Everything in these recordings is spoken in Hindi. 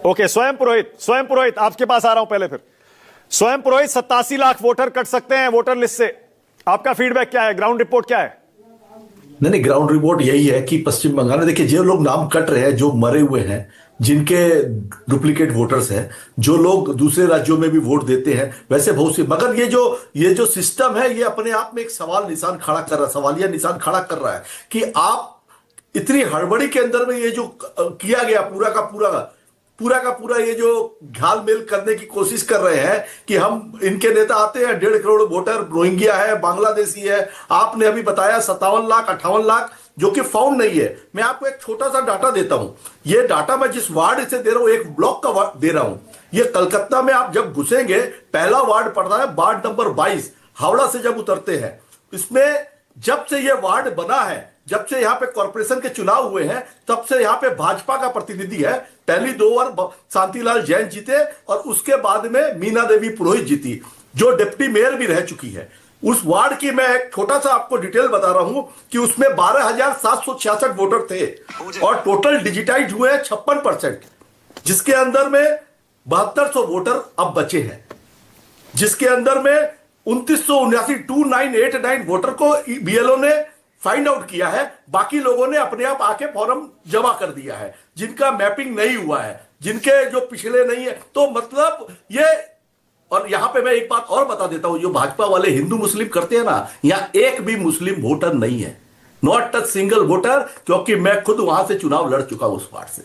ओके, स्वयं पुरोहित आपके पास आ रहा हूं पहले। फिर स्वयं पुरोहित, 87 लाख वोटर कट सकते हैं वोटर लिस्ट से, आपका फीडबैक क्या है, ग्राउंड रिपोर्ट क्या है? नहीं, ग्राउंड रिपोर्ट यही है कि पश्चिम बंगाल में देखिए जो लोग नाम कट रहे हैं, जो मरे हुए हैं, जिनके डुप्लीकेट वोटर्स हैं, जो लोग दूसरे राज्यों में भी वोट देते हैं, वैसे बहुत सी, मगर ये जो सिस्टम है ये अपने आप में एक सवालिया निशान खड़ा कर रहा है कि आप इतनी हड़बड़ी के अंदर में ये जो किया गया पूरा का पूरा ये जो घालमेल करने की कोशिश कर रहे हैं कि हम, इनके नेता आते हैं 1.5 करोड़ वोटर रोहिंग्या है, बांग्लादेशी है, आपने अभी बताया 57 लाख 58 लाख, जो कि फाउंड नहीं है। मैं आपको एक छोटा सा डाटा देता हूं, ये डाटा मैं जिस वार्ड से दे रहा हूं, एक ब्लॉक का दे रहा हूं। ये कलकत्ता में आप जब घुसेंगे, पहला वार्ड पड़ता है वार्ड नंबर 22, हावड़ा से जब उतरते हैं, इसमें जब से ये वार्ड बना है, जब से यहां पे कॉर्पोरेशन के चुनाव हुए हैं, तब से यहां पे भाजपा का प्रतिनिधि है। पहली 2 बार शांतिलाल जैन जीते और उसके बाद में मीना देवी पुरोहित जीती, जो डिप्टी मेयर भी रह चुकी है। उस वार्ड की मैं एक छोटा सा आपको डिटेल बता रहा हूं कि उसमें 12,766 वोटर थे और टोटल डिजिटाइज हुए हैं 56%, जिसके अंदर में 7200 वोटर अब बचे हैं, जिसके अंदर में 2989 वोटर को बीएलओ ने फाइंड आउट किया है। बाकी लोगों ने अपने आप आके फॉर्म जमा कर दिया है, जिनका मैपिंग नहीं हुआ है, जिनके जो पिछले नहीं है। तो मतलब ये, और यहां पे मैं एक बात और बता देता हूं, जो भाजपा वाले हिंदू मुस्लिम करते हैं ना, यहां एक भी मुस्लिम वोटर नहीं है, नॉट अ सिंगल वोटर, क्योंकि मैं खुद वहां से चुनाव लड़ चुका हूं उस वार्ड से।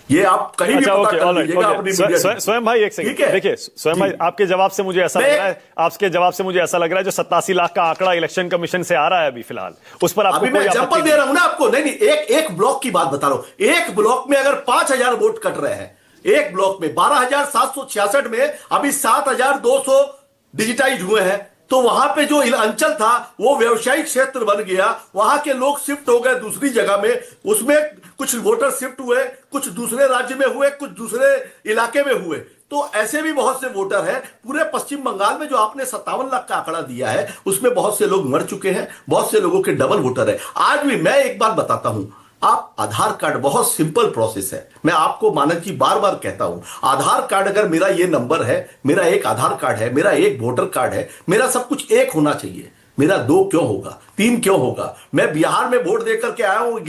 ये आप कहीं भी पता कर लीजिएगा अपनी मीडिया। स्वयं भाई एक सेकंड देखिए, स्वयं भाई आपके जवाब से मुझे ऐसा लग रहा है, आपके जवाब से मुझे ऐसा लग रहा है जो 87 लाख का आंकड़ा इलेक्शन कमीशन से आ रहा है अभी फिलहाल, उस पर आपको मैं एग्जांपल दे रहा हूं ना आपको। नहीं, एक ब्लॉक की बात बता रहा हूं। एक ब्लॉक में अगर 5000 वोट कट रहे हैं, एक ब्लॉक में 12,766 में अभी 7,200 डिजिटाइज हुए हैं, तो वहां पे जो अंचल था वो व्यवसायिक क्षेत्र बन गया, वहां के लोग शिफ्ट हो गए दूसरी जगह में, उसमें कुछ वोटर शिफ्ट हुए, कुछ दूसरे राज्य में हुए, कुछ दूसरे इलाके में हुए। तो ऐसे भी बहुत से वोटर हैं पूरे पश्चिम बंगाल में। जो आपने 57 लाख का आंकड़ा दिया है, उसमें बहुत से लोग मर चुके हैं, बहुत से लोगों के डबल वोटर है। आज भी मैं एक बात बताता हूं, आप आधार कार्ड, बहुत सिंपल प्रोसेस है, मैं आपको मानक जी बार बार कहता हूं, आधार कार्ड, अगर मेरा ये नंबर है, मेरा एक आधार कार्ड है, मेरा एक वोटर कार्ड है, मेरा सब कुछ एक होना चाहिए। मेरा 2 क्यों होगा, 3 क्यों होगा? मैं बिहार में वोट देकर के आया हूं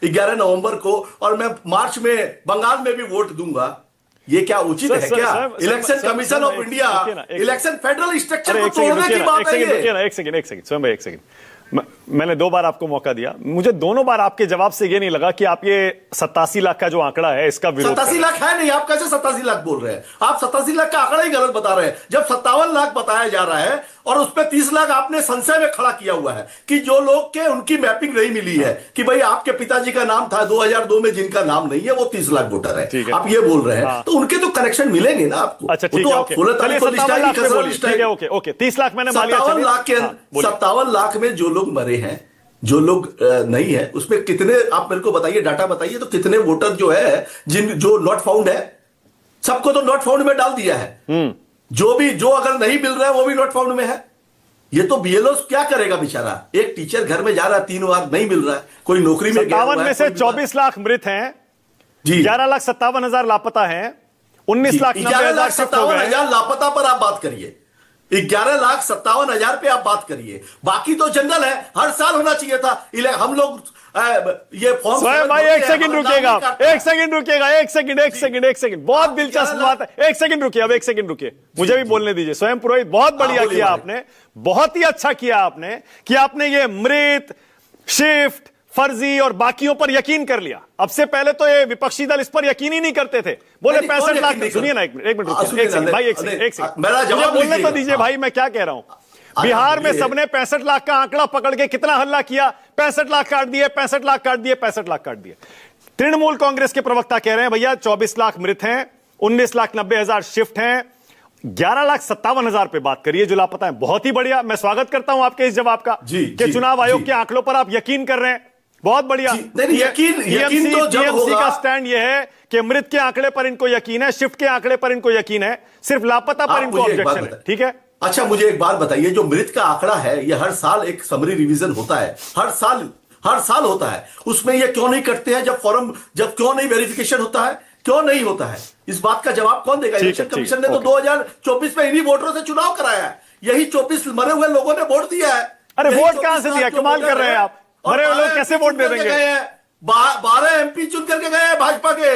11 नवंबर को, और मैं मार्च में बंगाल में भी वोट दूंगा। ये क्या उचित है क्या? Election commission of India, election federal structure को तोड़ने की बात है ये। एक सेकंड स्वयं भाई, एक सेकंड। मैंने 2 बार आपको मौका दिया, मुझे दोनों बार आपके जवाब से ये नहीं लगा कि आप ये 87 लाख का जो आंकड़ा है इसका विरोध 87 लाख है नहीं, आप कैसे 87 लाख बोल रहे हैं? आप 87 लाख का आंकड़ा ही गलत बता रहे हैं, जब 57 लाख बताया जा रहा है और उस पर 30 लाख आपने संशय में खड़ा किया हुआ है कि जो लोग के उनकी मैपिंग नहीं मिली है, कि भाई आपके पिताजी का नाम था 2002 में, जिनका नाम नहीं है, वो 30 लाख वोटर है, आप ये बोल रहे हैं, तो उनके तो कनेक्शन मिलेंगे ना आपको। अच्छा ठीक है, 30 लाख मैंने 57 लाख में जो लोग मरे हैं, जो लोग नहीं है, उसमें कितने, आप मेरे को बताइए, डाटा बताइए, तो कितने वोटर जो है जो नॉट फाउंड है? सबको तो नॉट फाउंड में डाल दिया है, जो अगर नहीं मिल रहा है वो भी नॉट फाउंड में है। ये तो बीएलओ क्या करेगा बेचारा? एक टीचर घर में जा रहा है, 3 बार नहीं मिल रहा है, कोई नौकरी में 57 में से 24 लाख मृत हैं जी, 11,57,000 लापता हैं, 19,57,000 लापता पर आप बात करिए, 11,57,000 पे आप बात करिए। बाकी तो जनरल है, हर साल होना चाहिए था। हम लोग ये फॉर्म, भाई एक सेकंड रुकिएगा, बहुत दिलचस्प बात है, एक सेकंड रुकिए, अब एक सेकंड रुकिए, मुझे भी बोलने दीजिए। स्वयं पुरोहित, बहुत बढ़िया किया आपने, बहुत ही अच्छा किया आपने कि आपने ये मृत, शिफ्ट, फर्जी और बाकियों पर यकीन कर लिया। अब से पहले तो ये विपक्षी दल इस पर यकीन ही नहीं करते थे, बोले 65 लाख। सुनिए ना, एक मिनट रुकिए, एक सेकंड भाई, एक सेकंड मुझे बोलने तो दीजिए भाई, मैं क्या कह रहा हूं। बिहार में सबने 65 लाख का आंकड़ा पकड़ के कितना हल्ला किया, 65 लाख काट दिए, 65 लाख काट दिए, 65 लाख काट दिए। तृणमूल कांग्रेस के प्रवक्ता कह रहे हैं भैया 24 लाख मृत हैं, 19,90,000 शिफ्ट हैं, 11,57,000 पे बात करिए जो लापता है। बहुत ही बढ़िया, मैं स्वागत करता हूं आपके इस जवाब का कि चुनाव आयोग के आंकड़ों पर आप यकीन कर रहे हैं, बहुत बढ़िया। यकीन तो जब होगा। का स्टैंड यह है कि मृत के आंकड़े पर इनको यकीन है, शिफ्ट के आंकड़े पर इनको यकीन है, सिर्फ लापता पर इनको ऑब्जेक्शन है, ठीक है? अच्छा, मुझे एक बात बताइए, जो मृत का आंकड़ा है, ये हर साल एक समरी रिवीजन होता है, हर साल होता है, उसमें ये क्यों नहीं करते हैं? जब क्यों नहीं वेरिफिकेशन होता है? क्यों नहीं होता है? इस बात का जवाब कौन देगा? इलेक्शन कमीशन ने तो 2024 में इन्हीं वोटरों से चुनाव कराया है। यही 24 मरे हुए लोगों ने वोट दिया है। अरे वोट कहां से दिया? कमाल कर रहे हैं आप। मरे हुए लोग कैसे वोट दे देंगे? 12 एमपी चुन करके गए हैं भाजपा के।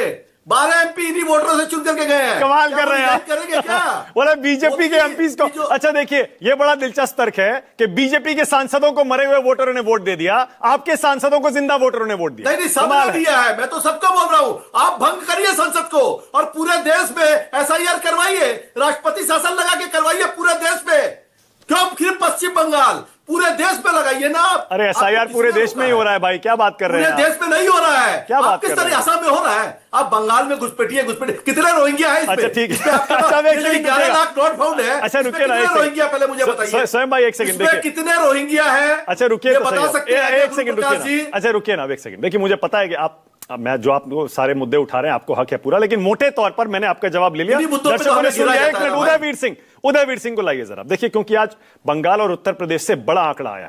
12 एमपी इन्हीं वोटरों से चुन करके गए हैं। कमाल कर रहे हैं आप। करेंगे क्या? बोला बीजेपी के एमपीज को। अच्छा देखिए, ये बड़ा दिलचस्प तर्क है कि बीजेपी के सांसदों को मरे हुए वोटरों ने वोट दे दिया, आपके सांसदों को जिंदा वोटरों ने वोट दिया। नहीं, सबने दिया है। मैं तो सबको बोल रहा हूं, आप भंग करिए संसद को और पूरे देश में एसआईआर करवाइए, राष्ट्रपति शासन लगा के करवाइए पूरे देश में। क्यों सिर्फ पश्चिम बंगाल? पूरे देश में लगाइए ना आप। अरे एसआईआर पूरे देश में ही हो रहा है भाई, क्या बात कर रहे हैं? पूरे देश में नहीं हो रहा है। क्या बात किस तरह असम में हो रहा है? आप बंगाल में घुसपैठिए। कितने रोहिंग्या है इसमें? अच्छा ठीक है। अच्छा 11 लाख नॉट फाउंड है। अच्छा रुकिए ना, रोहिंग्या पहले मुझे बताइए स्वयं भाई, एक सेकंड देखिए कितने रोहिंग्या है। अच्छा रुकिए, बता सकते हैं? एक सेकंड रुकिए ना। अच्छा रुकिए ना, एक सेकंड देखिए, मुझे पता है कि आप मैं जो आप सारे मुद्दे उठा रहे हैं आपको हक है पूरा, लेकिन मोटे तौर पर मैंने आपका जवाब ले लिया। दर्शकों ने सुन लिया। एक मिनट, उदयवीर सिंह को लाइए जरा। देखिए, क्योंकि आज बंगाल और उत्तर प्रदेश से बड़ा आंकड़ा आया।